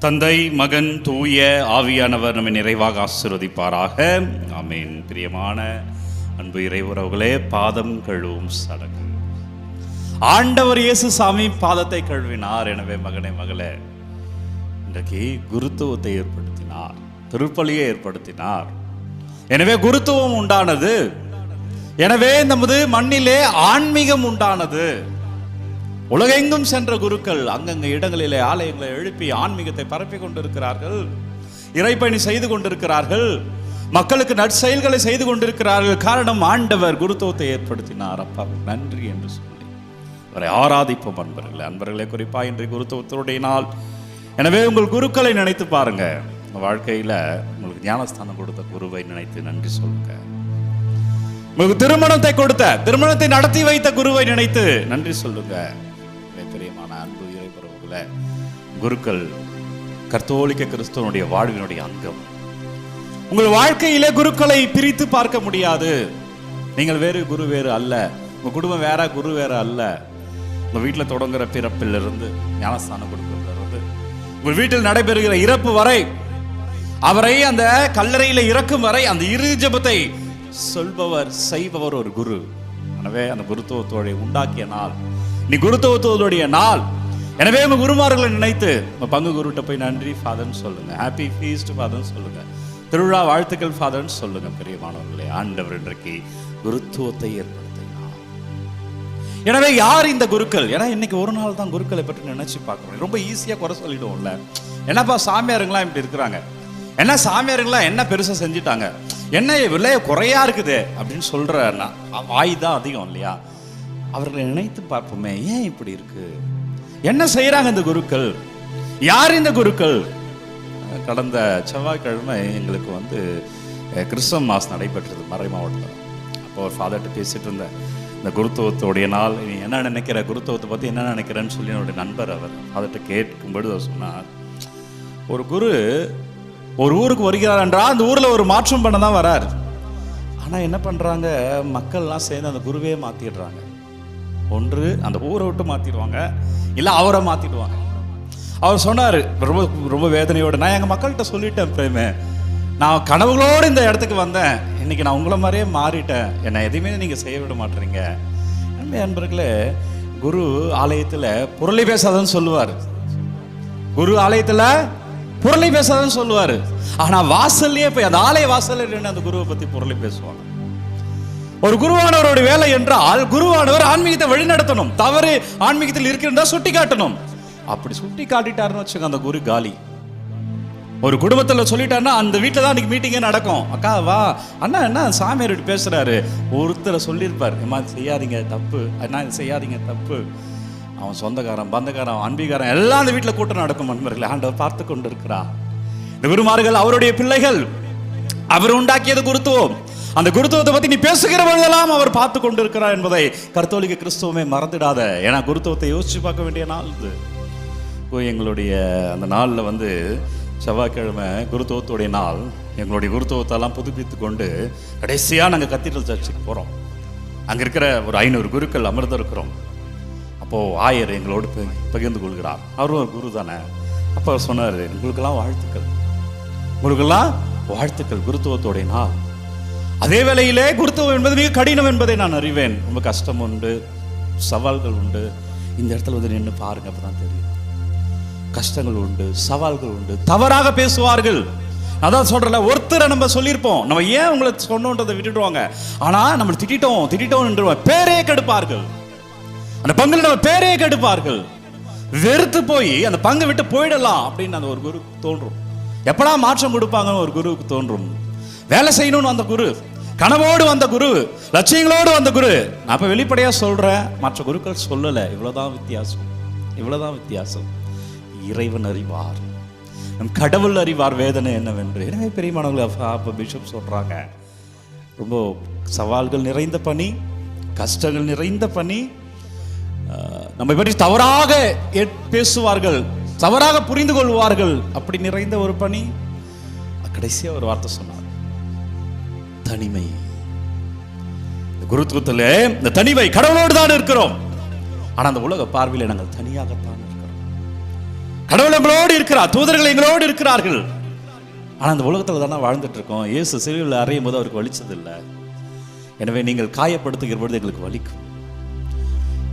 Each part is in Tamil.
தந்தை, மகன், தூய ஆவியானவர் நம்மை நிறைவாக ஆசீர்வதிப்பாராக. ஆமென். பிரியமான அன்பு இறையுறவுகளே, பாதம் கழுவும் சடங்கு. ஆண்டவர் இயேசு சாமி பாதத்தை கழுவினார். எனவே மகனே, மகளே, இன்றைக்கு குருத்துவத்தை ஏற்படுத்தினார், திருப்பலியை ஏற்படுத்தினார். எனவே குருத்துவம் உண்டானது. எனவே நமது மண்ணிலே ஆன்மீகம் உண்டானது. உலகெங்கும் சென்ற குருக்கள் அங்கங்க இடங்களிலே ஆலயங்களை எழுப்பி ஆன்மீகத்தை பரப்பி கொண்டிருக்கிறார்கள், இறைப்பணி செய்து கொண்டிருக்கிறார்கள், மக்களுக்கு நற்செயல்களை செய்து கொண்டிருக்கிறார்கள். காரணம், ஆண்டவர் குருத்துவத்தை ஏற்படுத்தினார். அப்பா நன்றி என்று சொல்லி அவரை ஆராதிப்போம். அன்பர்களே, குறிப்பாக இன்றைய குருத்துவத்துடைய நாள். எனவே உங்கள் குருக்களை நினைத்து பாருங்க. உங்கள் வாழ்க்கையில உங்களுக்கு ஞானஸ்தானம் கொடுத்த குருவை நினைத்து நன்றி சொல்லுங்க. உங்களுக்கு திருமணத்தை நடத்தி வைத்த குருவை நினைத்து நன்றி சொல்லுங்க. பிரியமான அன்பு இறைபுறவுகளே, குருக்கள் கத்தோலிக்க கிறிஸ்துவனுடைய வாழ்வினுடைய அங்கம். உங்கள் வாழ்க்கையிலே குருக்களை பிரித்து பார்க்க முடியாது. நீங்கள் வேறு, குரு வேறு அல்ல. உங்க குடும்பம் வேற, குரு வேற அல்ல. உங்க வீட்டில் தொடங்குற பிறப்பிலிருந்து ஞானஸ்தானம் கொடுக்கிறதிலிருந்து உங்கள் வீட்டில் நடைபெறுகிற இறப்பு வரை, அவரை அந்த கல்லறையில இறக்கும் வரை அந்த இறு ஜெபத்தை சொல்பவர், செய்பவர் ஒரு குரு. எனவே அந்த குருத்துவத்தோட உண்டாக்கிய நாள், நீ குருத்துவத்தோடைய நாள். எனவே உங்க குருமார்களை நினைத்து உங்க பங்கு குருட்ட போய் நன்றி ஃபாதர்ன்னு சொல்லுங்க. ஹாப்பி ஃபீஸ்ட் ஃபாதர்ன்னு சொல்லுங்க. திருவிழா வாழ்த்துக்கள் ஃபாதர்ன்னு சொல்லுங்க. பிரியமானவர்களே, ஆண்டவர் இன்றைக்கு குருத்துவத்தை ஏற்படுத்தினார். எனவே யார் இந்த குருக்கள்? ஏன்னா இன்னைக்கு ஒரு நாள் தான் குருக்களை பற்றி நினைச்சு பார்க்கணும். ரொம்ப ஈஸியா குறை சொல்லிடுவோம்ல. என்னப்பா சாமியாருங்களா இப்படி இருக்கிறாங்க, என்ன சாமியாருங்களா என்ன பெருசா செஞ்சுட்டாங்க, என்ன விலைய குறையா இருக்குது அப்படின்னு சொல்ற வாய் தான் அதிகம் இல்லையா? அவர்களை நினைத்து பார்ப்போமே, ஏன் இப்படி இருக்கு? என்ன செய்யறாங்க இந்த குருக்கள்? யார் இந்த குருக்கள்? கடந்த செவ்வாய்க்கிழமை எங்களுக்கு கிறிஸ்தவ மாஸ் நடைபெற்றது மறை மாவட்டத்தில். அப்போ ஒரு ஃபாதர்கிட்ட பேசிட்டு இருந்தேன், இந்த குருத்துவத்தோடைய நாள், நீ என்ன நினைக்கிற, குருத்துவத்தை பற்றி என்ன நினைக்கிறேன்னு சொல்லி என்னுடைய நண்பர் அவர் ஃபாதர்கிட்ட கேட்கும்பொழுது அவர் சொன்னார், ஒரு குரு ஒரு ஊருக்கு வருகிறார் என்றால் அந்த ஊரில் ஒரு மாற்றம் பண்ண தான் வரார். ஆனால் என்ன பண்ணுறாங்க, மக்கள்லாம் சேர்ந்து அந்த குருவே மாற்றிடுறாங்க. ஒன்று அந்த ஊரை விட்டு மாற்றிடுவாங்க, இல்லை அவரை மாற்றிடுவாங்க. அவர் சொன்னார் ரொம்ப ரொம்ப வேதனையோடு, நான் எங்கள் மக்கள்கிட்ட சொல்லிட்டேன், பிரேமே, நான் கனவுகளோடு இந்த இடத்துக்கு வந்தேன், இன்னைக்கு நான் உங்களை மாதிரியே மாறிட்டேன், என்னை எதையுமே நீங்கள் செய்ய விட மாட்டேறீங்க. நண்பர்களே, குரு ஆலயத்தில் புரளி பேசாதன்னு சொல்லுவார். குரு ஆலயத்தில் புரளி பேசாதன்னு சொல்லுவாரு. ஆனா வாசல்லையே போய் அந்த ஆலய வாசல்ல அந்த குருவை பத்தி புரளி பேசுவாங்க. ஒரு குருவானவருடைய வேலை என்றால், குருவானவர் ஆன்மீகத்தை வழிநடத்தணும். தவறு ஆன்மீகத்தில் இருக்கிறதா சுட்டி காட்டணும். அப்படி சுட்டி காட்டிட்டாருன்னு வச்சுக்க, அந்த குரு காலி. ஒரு குடும்பத்துல சொல்லிட்டாருன்னா அந்த வீட்டுல தான் அன்னைக்கு மீட்டிங்கே நடக்கும். அக்கா வா, அண்ணா என்ன சாமியார் பேசுறாரு, ஒருத்தரை சொல்லியிருப்பார், அம்மா செய்யாதீங்க தப்பு, அண்ணா செய்யாதீங்க தப்பு. அவன் சொந்தக்காரன், பந்தக்காரன், அன்பிகாரன் எல்லாம் அந்த வீட்டில் கூட்டம் நடக்கும். நண்பர்களே, ஆண்டவர் பார்த்து கொண்டு இருக்கிறார். இந்த குருமார்கள் அவருடைய பிள்ளைகள், அவர் உண்டாக்கியது குருத்துவம். அந்த குருத்துவத்தை பத்தி நீ பேசுகிற பொழுதெல்லாம் அவர் பார்த்து கொண்டு இருக்கிறார் என்பதை கத்தோலிக்க கிறிஸ்துவமே மறந்துடாத. ஏன்னா குருத்துவத்தை யோசிச்சு பார்க்க வேண்டிய நாள் இது. எங்களுடைய அந்த நாளில் செவ்வாய்க்கிழமை குருத்துவத்துடைய நாள். எங்களுடைய குருத்துவத்தெல்லாம் புதுப்பித்து கொண்டு கடைசியாக நாங்கள் கத்தீட்ரல் சர்ச்சுக்கு போகிறோம். அங்கே இருக்கிற ஒரு 500 குருக்கள் அமர்ந்திருக்கிறோம். அப்போது ஆயர் எங்களோடு பகிர்ந்து கொள்கிறார். அவரும் ஒரு குரு தானே. அப்போ அவர் சொன்னார், உங்களுக்கெல்லாம் வாழ்த்துக்கள், உங்களுக்கெல்லாம் வாழ்த்துக்கள், குருத்துவத்தோடைய நாள். அதே வேளையிலே குருத்துவம் என்பது மிக கடினம் என்பதை நான் அறிவேன். ரொம்ப கஷ்டம் உண்டு, சவால்கள் உண்டு. இந்த இடத்துல நின்று பாருங்க, அப்பதான் தெரியும். கஷ்டங்கள் உண்டு, சவால்கள் உண்டு, தவறாக பேசுவார்கள். அதான் சொல்றல, ஒருத்தரை நம்ம சொல்லியிருப்போம், நம்ம ஏன் உங்களை சொன்னோன்றதை விட்டுடுவாங்க. ஆனா நம்ம திட்டோம் பேரே கெடுப்பார்கள். அந்த பங்குல நம்ம பேரே கெடுப்பார்கள். வெறுத்து போய் அந்த பங்கு விட்டு போயிடலாம் அப்படின்னு அந்த ஒரு குரு தோன்றும். எப்படா மாற்றம் கொடுப்பாங்கன்னு ஒரு குருவுக்கு தோன்றும். வேலை செய்யணும்னு அந்த குரு, கனவோடு வந்த குரு, லட்சியங்களோடு வந்த குரு. நான் இப்ப வெளிப்படையா சொல்றேன், மற்ற குருக்கள் சொல்லல. இவ்வளவுதான் வித்தியாசம். இறைவன் அறிவார், நம் கடவுள் அறிவார் வேதனை என்னவென்று. எனவே பெரியமானவர்கள் அப்ப பிஷப் சொல்றாங்க, ரொம்ப சவால்கள் நிறைந்த பணி, கஷ்டங்கள் நிறைந்த பணி. நம்மை பற்றி தவறாக பேசுவார்கள், தவறாக புரிந்து கொள்வார்கள். அப்படி நிறைந்த ஒரு பணி. கடைசியா ஒரு வார்த்தை சொன்னார், தனிமை. குருத்துவத்தில் இந்த தனிமை, கடவுளோடு தான் இருக்கிறோம், ஆனா அந்த உலக பார்வையில் நாங்கள் தனியாகத்தான் இருக்கிறோம். கடவுள் எங்களோடு இருக்கிறார், தூதர்கள் எங்களோடு இருக்கிறார்கள். ஆனா அந்த உலகத்துல தானே வாழ்ந்துட்டு இருக்கோம். இயேசு சிலுவையில் அறையும் போது அவருக்கு வலிச்சது இல்லை. எனவே நீங்கள் காயப்படுத்துகிற பொழுது எங்களுக்கு வலிக்கும்.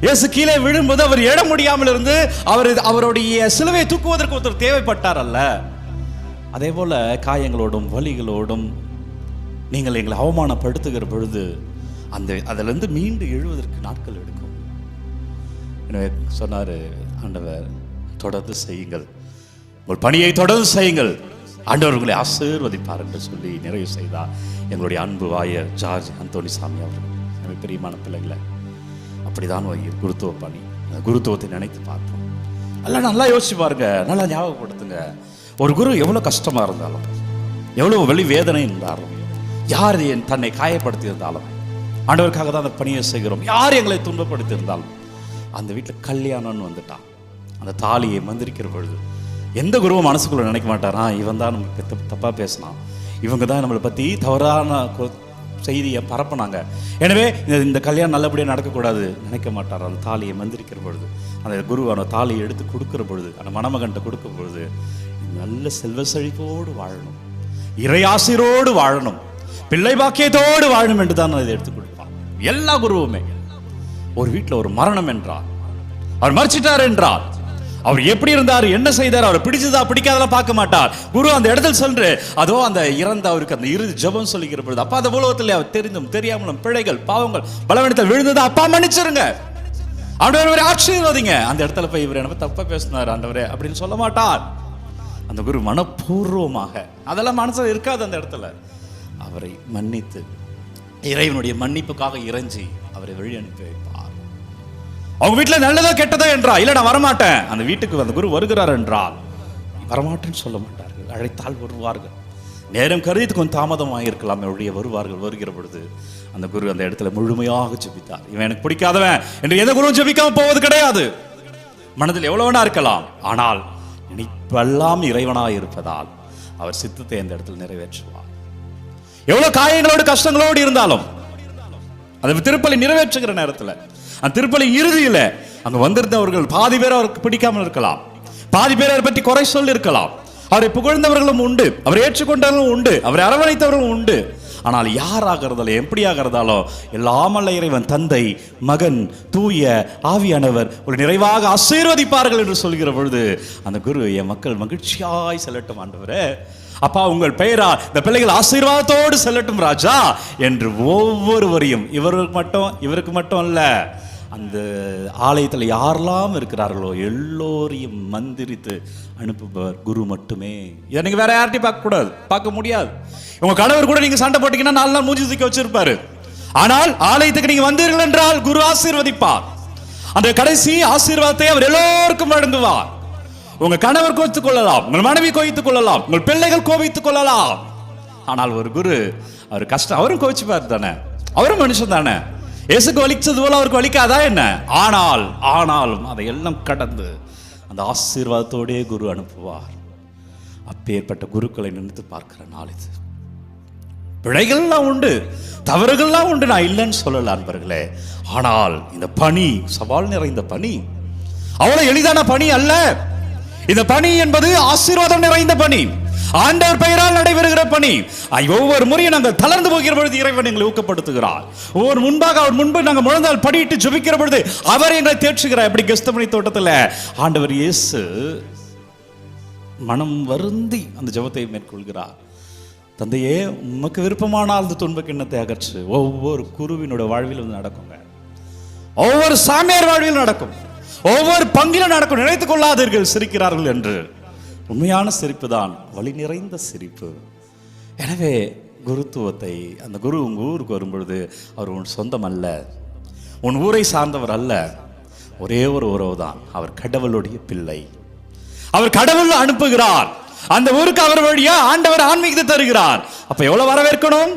இயேசு கீழே விழும்போது அவர் எழ முடியாமல் இருந்து அவருடைய சிலுவையை தூக்குவதற்கு ஒருத்தர் தேவைப்பட்டார் அல்ல. அதே போல காயங்களோடும் வலிகளோடும் நீங்கள் எங்களை அவமானப்படுத்துகிற பொழுது அதிலிருந்து மீண்டு எழுவதற்கு நாட்கள் எடுக்கும். எனவே சொன்னாரு ஆண்டவர், தொடர்ந்து செய்யுங்கள், உங்கள் பணியை தொடர்ந்து செய்யுங்கள், ஆண்டவர் உங்களை ஆசீர்வதிப்பார் என்று சொல்லி நிறைவு செய்தார் எங்களுடைய அன்பு வாயர் ஜார்ஜ் அந்தோனி சாமி அவர்கள். பிரியமான பிள்ளைகளை, அப்படிதான் குருத்துவ பணி, குருத்துவத்தை நினைத்து பார்ப்போம். நல்லா யோசிச்சு பாருங்க, நல்லா ஞாபகப்படுத்துங்க. ஒரு குரு எவ்வளவு கஷ்டமா இருந்தாலும், எவ்வளவு வெளி வேதனை இருந்தாலும், யார் தன்னை காயப்படுத்தி இருந்தாலும், ஆண்டவருக்காக தான் அந்த பணியை செய்கிறோம், யார் எங்களை துன்பப்படுத்தி இருந்தாலும், அந்த வீட்டில் கல்யாணம்னு வந்துட்டான், அந்த தாலியை மந்திரிக்கிற பொழுது எந்த குருவும் மனசுக்குள்ள நினைக்க மாட்டாரா, இவன் தான் நமக்கு தப்பா பேசினான், இவங்க தான் நம்மளை பத்தி தவறான செய்தியை பரப்புனாங்க, எனவே இந்த கல்யாணம் நல்லபடியாக நடக்கக்கூடாது நினைக்க மாட்டார். அந்த தாலியை மந்திரிக்கிற பொழுது, அந்த குரு அந்த தாலியை எடுத்து கொடுக்கிற பொழுது, அந்த மணமகன்கிட்ட கொடுக்கும் பொழுது, நல்ல செல்வ செழிப்போடு வாழணும், இறையாசிரோடு வாழணும், பிள்ளை பாக்கியத்தோடு வாழணும் என்று தான் இதை எடுத்து கொடுப்பான். எல்லா குருவுமே ஒரு வீட்டில் ஒரு மரணம் என்றால், அவர் மறிச்சிட்டார் என்றால், அவர் எப்படி இருந்தார், என்ன செய்தார், அவர் பிடிச்சதா பிடிக்காதெல்லாம் பார்க்க மாட்டார். குரு அந்த இடத்துல சொல்ற அதோ அந்த இறந்த அவருக்கு அந்த இறுதி ஜெபம் சொல்லிக்கிற பொழுது, அப்பா அந்த உலகத்தில் அவர் தெரிந்தும் தெரியாமலும் பிழைகள் பாவங்கள் பலவீனத்தில் விழுந்தது, அப்பா மன்னிச்சிருங்க, ஆண்டவரே ஆசீர்வதிங்க, அந்த இடத்துல போய் இவர் என்ன தப்பா பேசினார் ஆண்டவரே அப்படின்னு சொல்ல மாட்டார். அந்த குரு மனப்பூர்வமாக, அதெல்லாம் மனசுல இருக்காது, அந்த இடத்துல அவரை மன்னித்து இறைவனுடைய மன்னிப்புக்காக இறைஞ்சி அவரை வழி அனுப்பி வைப்பார். அவங்க வீட்டில் நல்லதோ கெட்டதோ என்றா, இல்லை நான் வரமாட்டேன், அந்த வீட்டுக்கு அந்த குரு வருகிறார் என்றால் வரமாட்டேன்னு சொல்ல மாட்டார்கள், அழைத்தால் வருவார்கள். நேரம் கருதி கொஞ்சம் தாமதமாக இருக்கலாம், அவருடைய வருவார்கள். வருகிற பொழுது அந்த குரு அந்த இடத்துல முழுமையாக ஜெபித்தார். இவன் எனக்கு பிடிக்காதவன் என்று எந்த குருவும் ஜெபிக்காம போவது கிடையாது. மனதில் எவ்வளவுனா இருக்கலாம், ஆனால் நினைப்பெல்லாம் இறைவனாக இருப்பதால் அவர் சித்தத்தை அந்த இடத்தில் நிறைவேற்றுவார். எவ்வளவு காயங்களோடு கஷ்டங்களோடு இருந்தாலும் அந்த திருப்பலி நிறைவேற்றுகிற நேரத்தில், அந்த திருப்பலி இறுதியில் அங்க வந்திருந்தவர்கள் பாதி பேர் அவருக்கு பிடிக்காமல் இருக்கலாம், பாதி பேர் அவரை பற்றி குறை சொல்லி இருக்கலாம், அவரை புகழ்ந்தவர்களும் உண்டு, அவரை ஏற்றுக்கொண்டவர்களும் உண்டு, அவரை அரவணைத்தவர்களும் உண்டு. ஆனால் யாராக இருந்தாலும் எப்படியாக இருந்தாலும் எல்லாமல்ல இறைவன் தந்தை மகன் தூய ஆவியானவர் ஒரு நிறைவாக ஆசீர்வதிப்பார்கள் என்று சொல்கிற பொழுது அந்த குரு, என் மக்கள் மகிழ்ச்சியாய் செல்லட்டும் ஆண்டவரே, அப்பா உங்கள் பெயரா இந்த பிள்ளைகள் ஆசீர்வாதத்தோடு செல்லட்டும் ராஜா என்று ஒவ்வொருவரையும், இவருக்கு மட்டும் அல்ல, அந்த ஆலயத்தில் யாரெல்லாம் இருக்கிறார்களோ எல்லோரையும் மந்திரித்து அனுப்புபவர் குரு மட்டுமே. இதை நீங்க வேற யார்ட்டையும் பார்க்க கூடாது, பார்க்க முடியாது. உங்க கணவர் கூட நீங்க சண்டை போட்டீங்கன்னா 4 நாள் மூஞ்சி தூக்கி வச்சிருப்பாரு. ஆனால் ஆலயத்துக்கு நீங்க வந்தீர்கள் என்றால் குரு ஆசீர்வதிப்பார். அந்த கடைசி ஆசீர்வாதத்தை அவர் எல்லோருக்கும் வழங்குவார். உங்க கணவர் கோவித்துக் கொள்ளலாம், உங்கள் மனைவி கோவித்துக் கொள்ளலாம், உங்கள் பிள்ளைகள் கோவித்துக் கொள்ளலாம். ஆனால் ஒரு குரு, அவர் கஷ்டம், அவரும் கோவிச்சுப்பார் தானே, அவரும் மனுஷன் தானே. இயேசுக்கு வலிச்சது போல அவருக்கு வலிக்காதா என்ன? ஆனாலும் அதையெல்லாம் கடந்து அந்த ஆசீர்வாதத்தோடே குரு அனுப்புவார். அப்பேற்பட்ட குருக்களை நினைத்து பார்க்கிற நாள் இது. பிழைகள்லாம் உண்டு, தவறுகள்லாம் உண்டு, நான் இல்லைன்னு சொல்லல அன்பர்களே. ஆனால் இந்த பணி சவால் நிறைந்த பணி, அவ்வளவு எளிதான பணி அல்ல. இந்த பணி என்பது ஆசீர்வாதம் நிறைந்த பணி, ஆண்டவர் பெயரால் நடைபெறுகிற பணி. ஒவ்வொரு முறையும் நாங்கள் தளர்ந்து போகிற பொழுது இறைவன் எங்களை ஊக்கப்படுத்துகிறார். ஒவ்வொரு அவர் முன்பு நாங்கள் முழந்தால் படியிட்டு ஜெபிக்கிற பொழுது அவர் எங்களை தேற்றுகிறார். எப்படி கெஸ்தமனி தோட்டத்தில் ஆண்டவர் இயேசு மனம் வருந்தி அந்த ஜெபத்தை மேற்கொள்கிறார். தந்தையே, உமக்கு விருப்பமானால் அந்த துன்ப கிண்ணத்தை அகற்று. ஒவ்வொரு குருவினோட வாழ்வில் நடக்குங்க, ஒவ்வொரு சாமியார் வாழ்வில் நடக்கும், ஒவ்வொரு பங்கிலும் நடக்கும். நினைத்துக் கொள்ளாதீர்கள் சிரிக்கிறார்கள் என்று. உண்மையான சிரிப்பு தான் வழி நிறைந்த சிரிப்பு. எனவே குருத்துவத்தை, அந்த குரு உங்க ஊருக்கு வரும்பொழுது அவர் உன் சொந்தம் அல்ல, உன் ஊரை சார்ந்தவர் அல்ல, ஒரே ஒரு உறவு தான். அவர் கடவுளுடைய பிள்ளை, அவர் கடவுள் அனுப்புகிறார். அந்த ஊருக்கு அவர் வழியா ஆண்டவர் ஆன்மீகத்தை தருகிறார். அப்ப எவ்வளவு வரவேற்கணும்,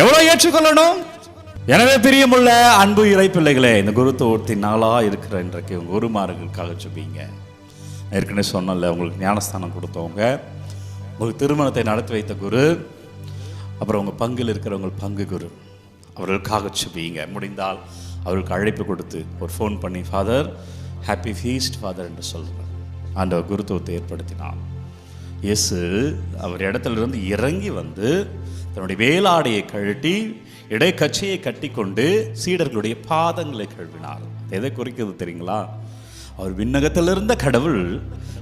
எவ்வளவு ஏற்றுக்கொள்ளணும். எனவே பிரியமுள்ள அன்பு இறை பிள்ளைகளே, இந்த குருத்துவத்தின் நாளா இருக்கிற இன்றைக்கு உங்க குருமார்களுக்காக ஜெபிங்க. ஏற்கனவே சொன்னல, உங்களுக்கு ஞானஸ்தானம் கொடுத்தவங்க, உங்களுக்கு திருமணத்தை நடத்தி வைத்த குரு, அப்புறம் உங்கள் பங்கில் இருக்கிறவங்க பங்கு குரு, அவர்களுக்காக ஜெபிங்க. முடிந்தால் அவருக்கு அழைப்பு கொடுத்து ஒரு ஃபோன் பண்ணி, ஃபாதர் ஹாப்பி ஃபீஸ்ட் ஃபாதர் என்று சொல்கிறேன். ஆண்டவர் குருத்துவத்தை ஏற்படுத்தினார். இயேசு அவர் இடத்திலிருந்து இறங்கி வந்து தன்னுடைய வேலாடையை கழட்டி இடைக்கச்சையை கட்டி கொண்டு சீடர்களுடைய பாதங்களை கழுவினார். எதை குறிக்கிறது தெரியுங்களா? அவர் விண்ணகத்திலிருந்த கடவுள்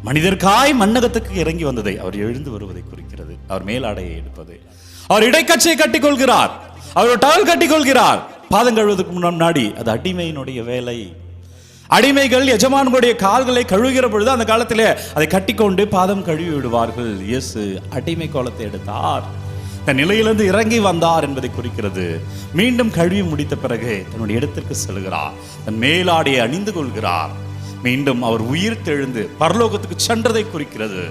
மனிதர்காய் மண்ணகத்துக்கு இறங்கி வந்ததை, அவர் எழுந்து வருவதை குறிக்கிறது. அவர் மேலாடையை எடுப்பது, அவர் இடைக்கச்சையை கட்டிக் கொள்கிறார், அவர் டவல் கட்டிக் கொள்கிறார். பாதம் கழுவதற்கு முன்னாடி அது அடிமையினுடைய வேலை. அடிமைகள் எஜமான்களுடைய கால்களை கழுவுகிற பொழுது அந்த காலத்திலே அதை கட்டிக்கொண்டு பாதம் கழுவி விடுவார்கள். இயேசு அடிமை கோலத்தை எடுத்தார், தன் நிலையிலிருந்து இறங்கி வந்தார் என்பதை குறிக்கிறது. மீண்டும் கழுவி முடித்த பிறகு தன்னுடைய இடத்திற்கு செல்கிறார், தன் மேலாடையை அணிந்து கொள்கிறார். மீண்டும் அவர் உயிர் தெழுந்து பரலோகத்துக்கு சென்றதை குறிக்கிறது.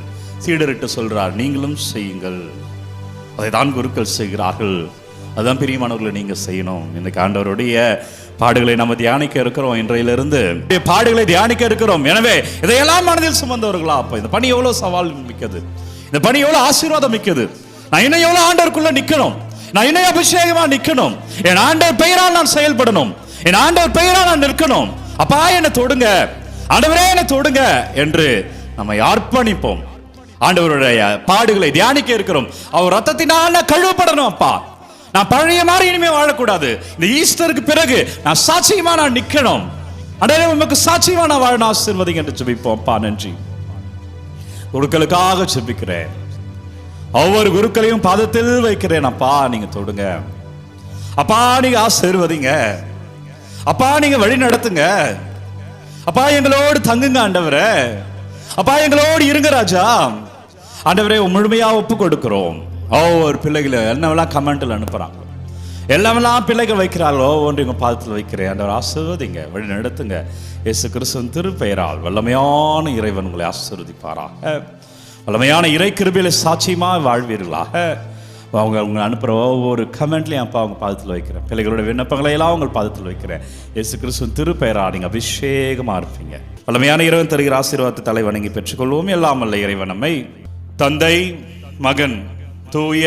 சீடரிட்டு சொல்றார், நீங்களும் செய்யுங்கள். அதை தான் குருக்கள் செய்கிறார்கள். அதுதான் பிரியமானவர்களை நீங்க செய்யணும். இன்னைக்கு ஆண்டவருடைய பாடுகளை நம்ம தியானிக்க இருக்கிறோம். இன்றையிலிருந்து பாடுகளை தியானிக்க இருக்கிறோம். எனவே இதையெல்லாம் மனதில் சுமந்தவர்களா? அப்ப இந்த பணி எவ்வளவு சவால் மிக்கது, இந்த பணி எவ்வளவு ஆசீர்வாதம் மிக்கது. நான் இன்னும் எவ்வளவு ஆண்டவருக்குள்ள நிக்கணும், நான் இன்னும் அபிஷேகமா நிக்கணும், என் ஆண்டவர் பெயரால் நான் செயல்படணும், என் ஆண்டவர் பெயரால் நான் நிற்கணும். அப்பா என்னை தொடுங்க, ஆண்டவரே என்னை தொடுங்க என்று நம்மை அர்ப்பணிப்போம். ஆண்டவருடைய பாடுகளை தியானிக்க இருக்கிறோம். அவர் ரத்தத்தினால கழுவப்படணும். அப்பா நான் பழைய மாதிரி இனிமே வாழக்கூடாது. இந்த ஈஸ்டருக்கு பிறகு நான் சாட்சியமா நான் நிக்கணும். ஆண்டவரே உமக்கு சாட்சியமா நான் வாழ ஆசீர்வதிங்க என்று ஜெபிப்போம். அப்பா நன்றி, குருக்களுக்காக ஜெபிக்கிறேன். ஒவ்வொரு குருக்களையும் பாதத்தில் வைக்கிறேன். அப்பா நீங்க தொடுங்க, அப்பா நீங்க ஆசீர்வதிங்க, அப்பா நீங்க வழி நடத்துங்க, அப்பா எங்களோடு தங்குங்க ஆண்டவரே, அப்பா எங்களோடு இருங்க ராஜா. ஆண்டவரே முழுமையா ஒப்பு கொடுக்கிறோம். ஒவ்வொரு பிள்ளைகளை என்னவெல்லாம் கமெண்ட்ல அனுப்புறாங்க, எல்லாமெல்லாம் பிள்ளைகள் வைக்கிறார்களோ ஒன்று எங்க பாதத்தில் வைக்கிறேன். ஆண்டவர் ஆசீர்வதிங்க, வழி நடத்துங்க. இயேசு கிறிஸ்துவின் திருப்பெயரால் வல்லமையான இறைவன் உங்களை ஆசீர்வதிப்பாராக. வல்லமையான இறை கிருபையில சாட்சியமா வாழ்வீர்களாக. அவங்க அனுப்புகிற ஒவ்வொரு கமெண்ட்லையும் அப்பா அவங்க பாதத்தில் வைக்கிறேன். பிள்ளைகளோட விண்ணப்பங்களை எல்லாம் உங்கள் பாதத்தில் வைக்கிறேன். இயேசு கிறிஸ்துவின் திருப்பெயரா நீங்கள் அபிஷேகமா இருப்பீங்க. வல்லமையான இறைவன் தருகிற ஆசீர்வாதத்தை தலை வணங்கி பெற்றுக்கொள்வோம். எல்லாம் அல்ல இறைவன் நம்மை தந்தை, மகன், தூய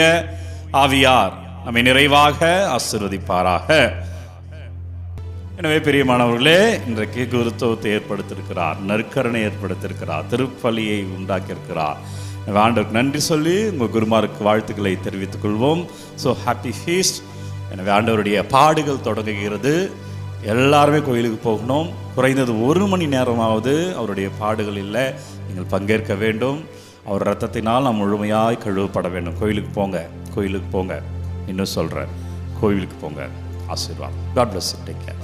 ஆவியார் நம்மை நிறைவாக ஆசீர்வதிப்பாராக. எனவே பிரியமானவர்களே, இன்றைக்கு குருத்துவத்தை ஏற்படுத்தியிருக்கிறார், நற்கரணை ஏற்படுத்தியிருக்கிறார், திருப்பலியை உண்டாக்கியிருக்கிறார். ஆண்டவருக்கு நன்றி சொல்லி உங்கள் குருமாருக்கு வாழ்த்துக்களை தெரிவித்துக் கொள்வோம். So happy feast. எனவே ஆண்டவருடைய பாடுகள் தொடங்குகிறது. எல்லாருமே கோயிலுக்கு போகணும். குறைந்தது 1 மணி நேரமாவது அவருடைய பாடுகளில் நீங்கள் பங்கேற்க வேண்டும். அவர் ரத்தத்தினால் நாம் முழுமையாய் கழுவப்பட வேண்டும். கோயிலுக்கு போங்க, கோயிலுக்கு போங்க. இன்னும் சொல்கிறேன், கோயிலுக்கு போங்க. ஆசீர்வாதம். God bless you. Take care.